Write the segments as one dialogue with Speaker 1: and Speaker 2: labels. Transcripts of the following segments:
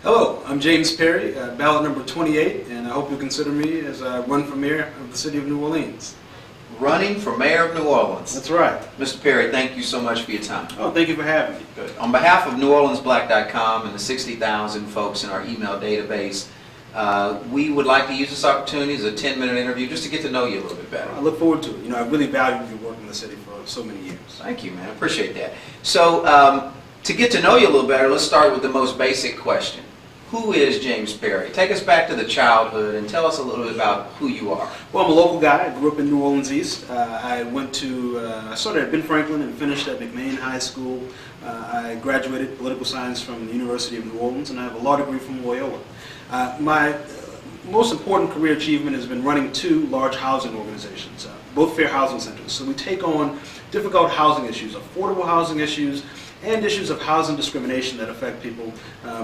Speaker 1: Hello, I'm James Perry, ballot number 28, and I hope you'll consider me as I run for mayor of the city of New Orleans.
Speaker 2: Running for mayor of New Orleans.
Speaker 1: That's right.
Speaker 2: Mr. Perry, thank you so much for your time.
Speaker 1: Oh, thank you for having me.
Speaker 2: Good. On behalf of NewOrleansBlack.com and the 60,000 folks in our email database, we would like to use this opportunity as a 10-minute interview just to get to know you a little bit better.
Speaker 1: I look forward to it. You know, I really value your work in the city for so many years.
Speaker 2: Thank you, man. I appreciate that. So, to get to know you a little better, let's start with the most basic question. Who is James Perry? Take us back to the childhood and tell us a little bit about who you are.
Speaker 1: Well, I'm a local guy. I grew up in New Orleans East. I started at Ben Franklin and finished at McMain High School. I graduated political science from the University of New Orleans, and I have a law degree from Loyola. My most important career achievement has been running two large housing organizations, both fair housing centers. So we take on difficult housing issues, affordable housing issues, and issues of housing discrimination that affect people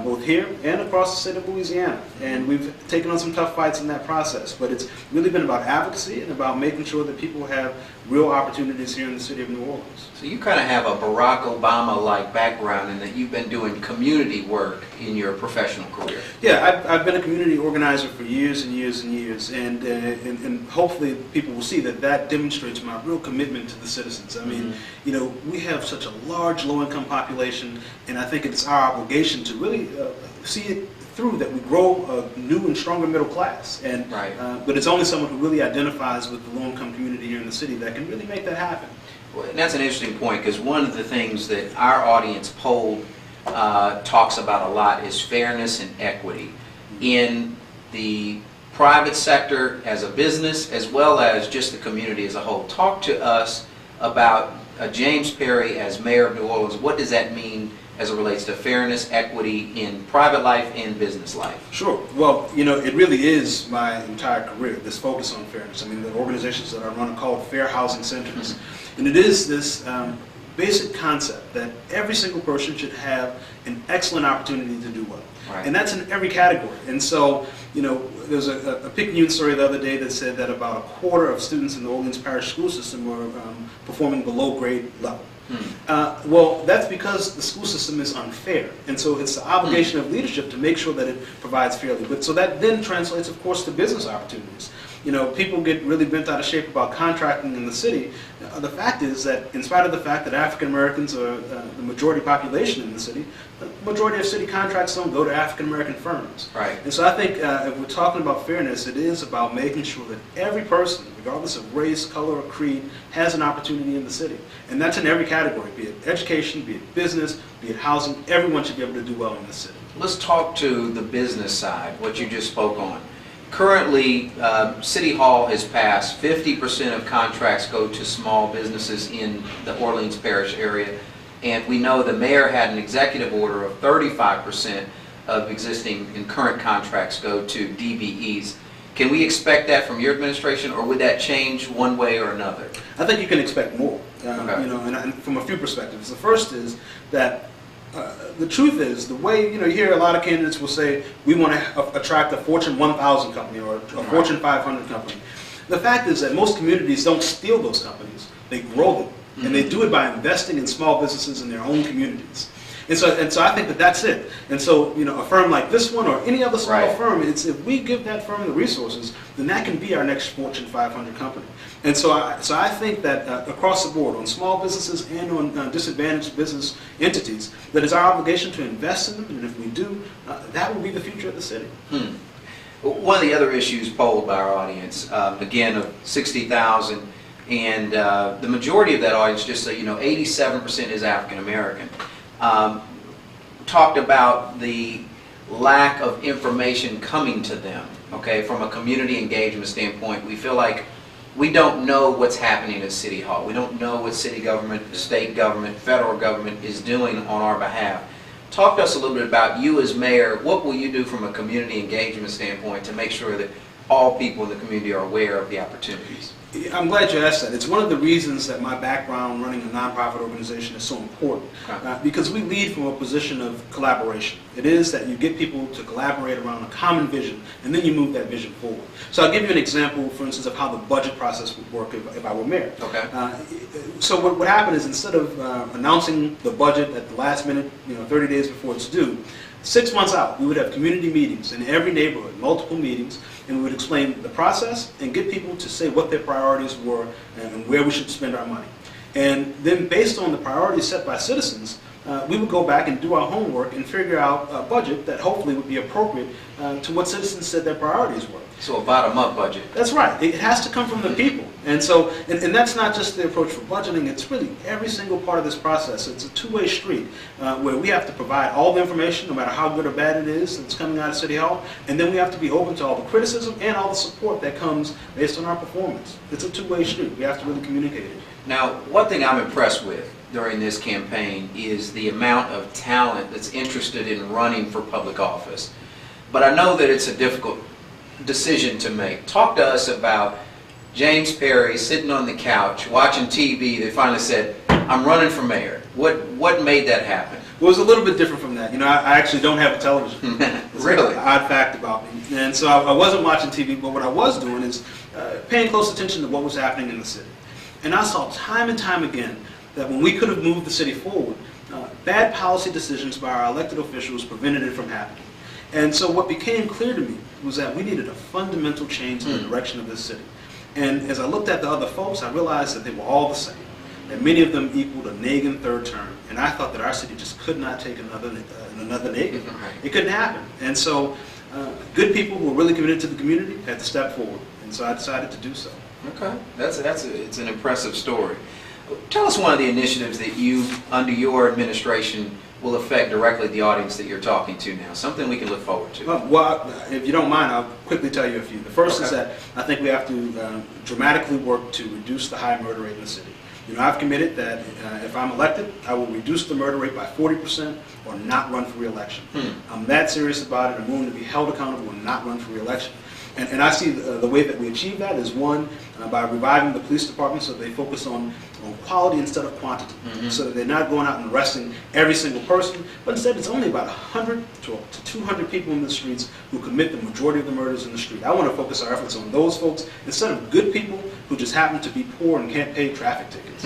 Speaker 1: both here and across the state of Louisiana. And we've taken on some tough fights in that process, but it's really been about advocacy and about making sure that people have real opportunities here in the city of New Orleans.
Speaker 2: So you kind of have a Barack Obama-like background in that you've been doing community work in your professional career.
Speaker 1: Yeah, I've been a community organizer for years and years and years, and hopefully people will see that that demonstrates my real commitment to the citizens. I mean, you know, we have such a large low-income population, and I think it's our obligation to really see it through, that we grow a new and stronger middle class. And
Speaker 2: right.
Speaker 1: But it's only someone who really identifies with the low-income community here in the city that can really make that happen.
Speaker 2: Well, and that's an interesting point, because one of the things that our audience poll talks about a lot is fairness and equity in the private sector as a business, as well as just the community as a whole. Talk to us about James Perry as mayor of New Orleans. What does that mean as it relates to fairness, equity in private life and business life?
Speaker 1: Sure. Well, you know, it really is my entire career, this focus on fairness. I mean, the organizations that I run are called fair housing centers. And it is this basic concept that every single person should have an excellent opportunity to do well.
Speaker 2: Right.
Speaker 1: And that's in every category. And so, you know, there's a Picayune story the other day that said that about a quarter of students in the Orleans Parish school system were performing below grade level. Well, that's because the school system is unfair, and so it's the obligation of leadership to make sure that it provides fairly. But so that then translates, of course, to business opportunities. You know, people get really bent out of shape about contracting in the city. The fact is that, in spite of the fact that African Americans are the majority population in the city, the majority of city contracts don't go to African American firms.
Speaker 2: Right.
Speaker 1: And so I think if we're talking about fairness, it is about making sure that every person, regardless of race, color, or creed, has an opportunity in the city. And that's in every category, be it education, be it business, be it housing. Everyone should be able to do well in the city.
Speaker 2: Let's talk to the business side, what you just spoke on. Currently, City Hall has passed 50% of contracts go to small businesses in the Orleans Parish area, and we know the mayor had an executive order of 35% of existing and current contracts go to DBEs. Can we expect that from your administration, or would that change one way or another?
Speaker 1: I think you can expect more,
Speaker 2: Okay.
Speaker 1: you know, and from a few perspectives. The first is that the truth is, the way, you know, you hear a lot of candidates will say, we want to attract a Fortune 1000 company or a Fortune 500 company. The fact is that most communities don't steal those companies, they grow them. And they do it by investing in small businesses in their own communities. And so I think that that's it. And so, you know, a firm like this one or any other small
Speaker 2: Right.
Speaker 1: firm, it's, if we give that firm the resources, then that can be our next Fortune 500 company. And so I think that across the board, on small businesses and on disadvantaged business entities, that it's our obligation to invest in them, and if we do, that will be the future of the city.
Speaker 2: One of the other issues polled by our audience, again, of 60,000, and the majority of that audience, just so you know, 87% is African American. Talked about the lack of information coming to them, okay, from a community engagement standpoint. We feel like we don't know what's happening at City Hall. We don't know what city government, state government, federal government is doing on our behalf. Talk to us a little bit about you as mayor. What will you do from a community engagement standpoint to make sure that all people in the community are aware of the opportunities?
Speaker 1: I'm glad you asked that. It's one of the reasons that my background running a nonprofit organization is so important, because we lead from a position of collaboration. It is that you get people to collaborate around a common vision, and then you move that vision forward. So I'll give you an example, for instance, of how the budget process would work if I were mayor.
Speaker 2: Okay.
Speaker 1: So what happened is, instead of announcing the budget at the last minute, 30 days before it's due, 6 months out, we would have community meetings in every neighborhood, multiple meetings, and we would explain the process and get people to say what their priorities were and where we should spend our money. And then, based on the priorities set by citizens, we would go back and do our homework and figure out a budget that hopefully would be appropriate to what citizens said their priorities were.
Speaker 2: So a bottom-up budget.
Speaker 1: That's right. It has to come from the people. And so, and that's not just the approach for budgeting, it's really every single part of this process. It's a two-way street where we have to provide all the information, no matter how good or bad it is, that's coming out of City Hall, and then we have to be open to all the criticism and all the support that comes based on our performance. It's a two-way street. We have to really communicate it.
Speaker 2: Now, one thing I'm impressed with during this campaign is the amount of talent that's interested in running for public office. But I know that it's a difficult decision to make. Talk to us about James Perry sitting on the couch watching TV that finally said, I'm running for mayor. What made that happen?
Speaker 1: Well, it was a little bit different from that. I actually don't have a television.
Speaker 2: Really?
Speaker 1: An odd fact about me. And so I wasn't watching TV, but what I was doing is paying close attention to what was happening in the city. And I saw time and time again that when we could have moved the city forward, bad policy decisions by our elected officials prevented it from happening. And so what became clear to me was that we needed a fundamental change in the direction of this city. And as I looked at the other folks, I realized that they were all the same, that many of them equaled a Nagin third term. And I thought that our city just could not take another Nagin. It couldn't happen. And so good people who were really committed to the community had to step forward. And so I decided to do so.
Speaker 2: Okay, it's an impressive story. Tell us one of the initiatives that you, under your administration, will affect directly the audience that you're talking to now, something we can look forward to.
Speaker 1: Well, if you don't mind, I'll quickly tell you a few. The first is that I think we have to dramatically work to reduce the high murder rate in the city. I've committed that if I'm elected, I will reduce the murder rate by 40% or not run for re-election. I'm that serious about it. I'm willing to be held accountable and not run for re-election. And I see the way that we achieve that is, one, by reviving the police department so they focus on quality instead of quantity. So that they're not going out and arresting every single person, but instead it's only about 100 to 200 people in the streets who commit the majority of the murders in the street. I want to focus our efforts on those folks instead of good people who just happen to be poor and can't pay traffic tickets.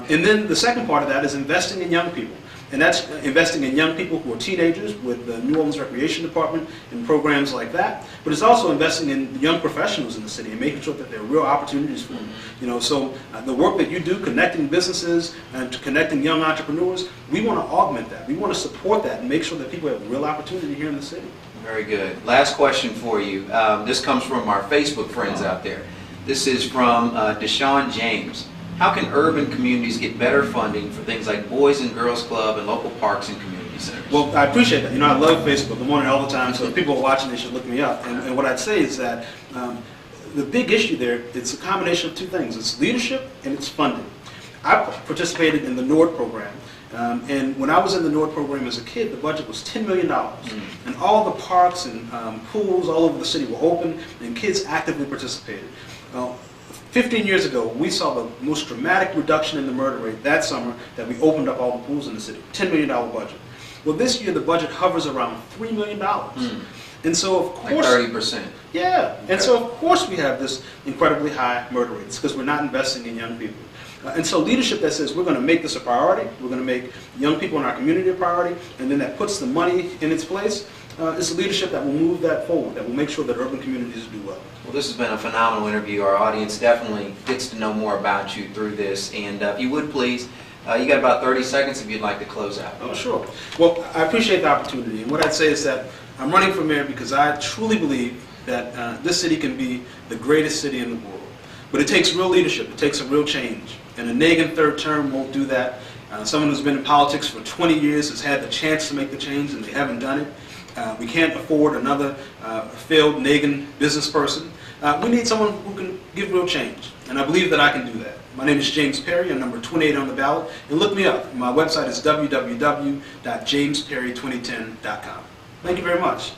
Speaker 1: And then the second part of that is investing in young people. And that's investing in young people who are teenagers with the New Orleans Recreation Department and programs like that. But it's also investing in young professionals in the city and making sure that there are real opportunities for them. So the work that you do connecting businesses and connecting young entrepreneurs, we want to augment that. We want to support that and make sure that people have real opportunity here in the city.
Speaker 2: Very good. Last question for you. This comes from our Facebook friends out there. This is from Deshaun James. How can urban communities get better funding for things like Boys and Girls Club and local parks and community centers?
Speaker 1: Well, I appreciate that. I love Facebook. I'm on it all the time, so if people are watching, they should look me up. And what I'd say is that the big issue there, it's a combination of two things. It's leadership and it's funding. I participated in the NORD program. And when I was in the NORD program as a kid, the budget was $10 million. And all the parks and pools all over the city were open, and kids actively participated. 15 years ago, we saw the most dramatic reduction in the murder rate that summer that we opened up all the pools in the city. $10 million budget. Well, this year the budget hovers around $3 million. And so, of course...
Speaker 2: Like 30%.
Speaker 1: Yeah. Okay. And so, of course, we have this incredibly high murder rates because we're not investing in young people. And so leadership that says we're going to make this a priority, we're going to make young people in our community a priority, and then that puts the money in its place, is leadership that will move that forward, that will make sure that urban communities do well.
Speaker 2: Well, this has been a phenomenal interview. Our audience definitely gets to know more about you through this. And if you would please, you got about 30 seconds if you'd like to close out.
Speaker 1: Oh, sure. Well, I appreciate the opportunity. And what I'd say is that I'm running for mayor because I truly believe that this city can be the greatest city in the world. But it takes real leadership. It takes a real change. And a Nagin third term won't do that. Someone who's been in politics for 20 years has had the chance to make the change, and they haven't done it. We can't afford another failed Nagin business person. We need someone who can give real change, and I believe that I can do that. My name is James Perry. I'm number 28 on the ballot, and look me up. My website is www.jamesperry2010.com. Thank you very much.